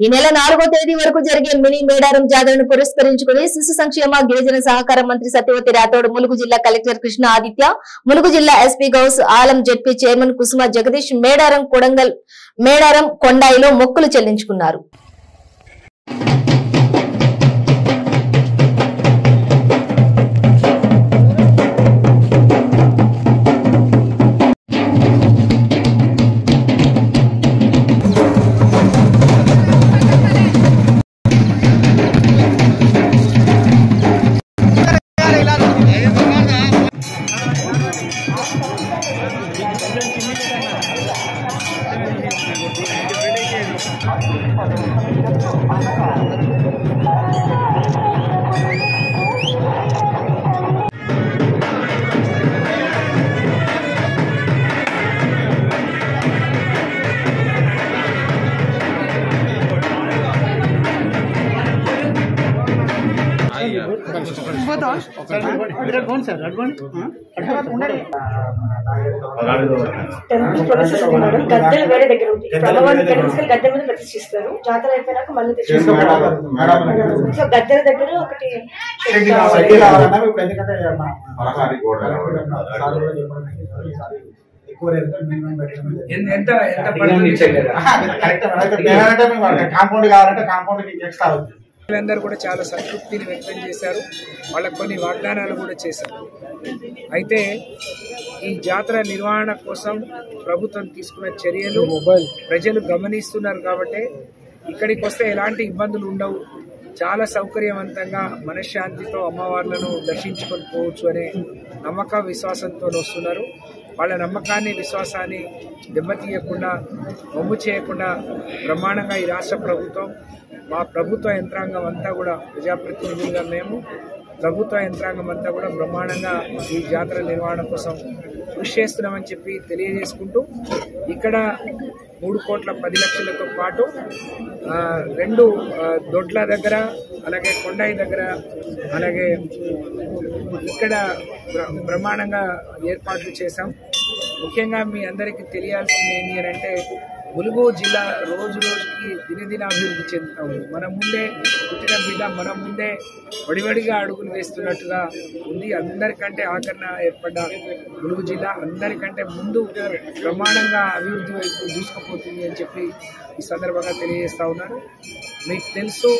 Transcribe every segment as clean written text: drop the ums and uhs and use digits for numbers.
ఈ నెల 4వ తేదీ వరకు జరిగే మినీ మేడారం జాతరను పురస్కరించుకుని శిశు సంక్షేమ గిరిజన సహకార మంత్రి సత్యవతి రాథోడ్, ములుగు జిల్లా కలెక్టర్ కృష్ణ ఆదిత్య, ములుగు జిల్లా SP Gous Alam, ZP chairman Kusuma Jagadish Medaram కొండాయిలో మొక్కులు చెల్లించుకున్నారు. గద్దెలు వేరే దగ్గర ఉంది. గద్దె మీద ప్రతిష్ఠిస్తారు. జాతర అయిపోయినాక మళ్ళీ సో గద్దెల దగ్గర ఒకటి కాంపౌండ్ కావాలంటే కాంపౌండ్ ఎక్స్ట్రా అవుతుంది. అందరూ కూడా చాలా సంతృప్తిని వ్యక్తం చేశారు. వాళ్ళకు కొన్ని వాగ్దానాలు కూడా చేశారు. అయితే ఈ జాతర నిర్వహణ కోసం ప్రభుత్వం తీసుకున్న చర్యలు ప్రజలు గమనిస్తున్నారు కాబట్టి ఇక్కడికి వస్తే ఎలాంటి ఇబ్బందులు ఉండవు, చాలా సౌకర్యవంతంగా మనశ్శాంతితో అమ్మవార్లను దర్శించుకొని పోవచ్చు అనే నమ్మక విశ్వాసంతో వస్తున్నారు. వాళ్ళ నమ్మకాన్ని విశ్వాసాన్ని దెబ్బతీయకుండా, బొమ్ము చేయకుండా బ్రహ్మాండంగా ఈ రాష్ట్ర ప్రభుత్వం, మా ప్రభుత్వ యంత్రాంగం అంతా కూడా, ప్రజాప్రతినిధులుగా మేము ప్రభుత్వ యంత్రాంగం అంతా కూడా బ్రహ్మాండంగా ఈ జాతర నిర్వహణ కోసం కృషి చేస్తున్నామని చెప్పి తెలియజేసుకుంటూ, ఇక్కడ 3,10,00,000తో పాటు 2 దొడ్ల దగ్గర, అలాగే కొండాయి దగ్గర, అలాగే ఇక్కడ బ్రహ్మాండంగా ఏర్పాట్లు చేశాం. ముఖ్యంగా మీ అందరికీ తెలియాల్సింది ఏంటి అని అంటే, ములుగు జిల్లా రోజు రోజుకి దినదిన అభివృద్ధి చెందుతా ఉంది. మన ముందే పుట్టిన బిడ్డ మన ముందే వడివడిగా అడుగులు వేస్తున్నట్టుగా ఉంది. అందరికంటే ఆకరణ ఏర్పడ్డ ములుగు జిల్లా అందరికంటే ముందు ప్రమాణంగా అభివృద్ధి వైపు దూసుకుపోతుంది అని చెప్పి ఈ సందర్భంగా తెలియజేస్తా ఉన్నాను. మీకు తెలుసు,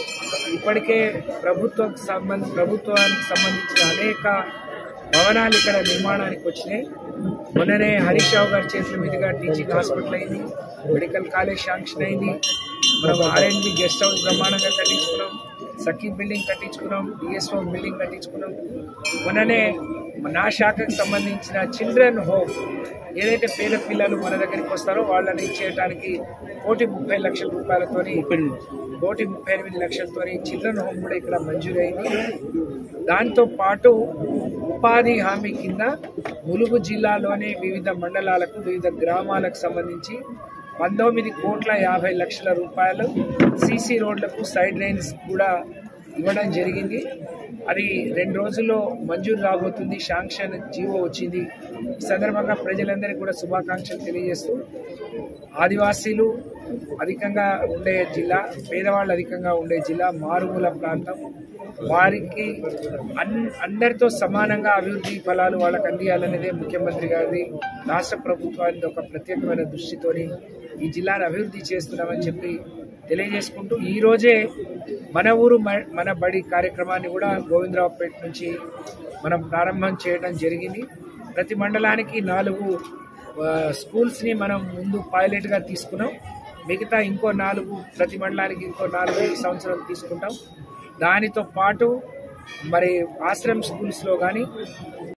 ఇప్పటికే ప్రభుత్వానికి సంబంధించిన అనేక భవనాలు ఇక్కడ నిర్మాణానికి వచ్చినాయి. మొన్ననే హరీష్ రావు గారి చేతుల మీదుగా టీచింగ్ హాస్పిటల్ అయింది, మెడికల్ కాలేజ్ శాంక్షన్ అయింది, మనం ఆర్ఎండ్బి గెస్ట్ హౌస్ బ్రహ్మాండంగా కట్టించుకున్నాం, సఖీ బిల్డింగ్ కట్టించుకున్నాం, డిఎస్ఓ బిల్డింగ్ కట్టించుకున్నాం. మొన్ననే నా శాఖకు సంబంధించిన చిల్డ్రన్ హోమ్, ఏదైతే పేద పిల్లలు మన దగ్గరికి వస్తారో వాళ్ళని చేయడానికి 1,30,00,000 రూపాయలతోని 1,38,00,000తోని చిల్డ్రన్ హోమ్ కూడా ఇక్కడ మంజూరు అయింది. దాంతో పాటు ఉపాధి హామీ కింద ములుగు జిల్లాలోని వివిధ మండలాలకు, వివిధ గ్రామాలకు సంబంధించి 19,50,00,000 రూపాయలు సీసీ రోడ్లకు, సైడ్ లైన్స్ కూడా ఇవ్వడం జరిగింది. అది 2 రోజుల్లో మంజూరు రాబోతుంది. శాంక్షన్ జీవో వచ్చింది. ఈ సందర్భంగా ప్రజలందరికీ కూడా శుభాకాంక్షలు తెలియజేస్తూ, ఆదివాసీలు అధికంగా ఉండే జిల్లా, పేదవాళ్ళు అధికంగా ఉండే జిల్లా, మారుమూల ప్రాంతం, వారికి అందరితో సమానంగా అభివృద్ధి ఫలాలు వాళ్ళకు అందియాలనేదే ముఖ్యమంత్రి గారి, రాష్ట్ర ప్రభుత్వానికి ఒక ప్రత్యేకమైన దృష్టితోని ఈ జిల్లాను అభివృద్ధి చేస్తున్నామని చెప్పి తెలియజేసుకుంటూ, ఈరోజే మన ఊరు మన బడి కార్యక్రమాన్ని కూడా గోవిందరావుపేట నుంచి మనం ప్రారంభం చేయడం జరిగింది. ప్రతి మండలానికి 4 స్కూల్స్ని మనం ముందు పైలట్గా తీసుకున్నాం. మిగతా ఇంకో 4, ప్రతి మండలానికి ఇంకో 4 ఈ సంవత్సరం తీసుకుంటాం. దానితో పాటు మరి ఆశ్రమ్ స్కూల్స్లో కానీ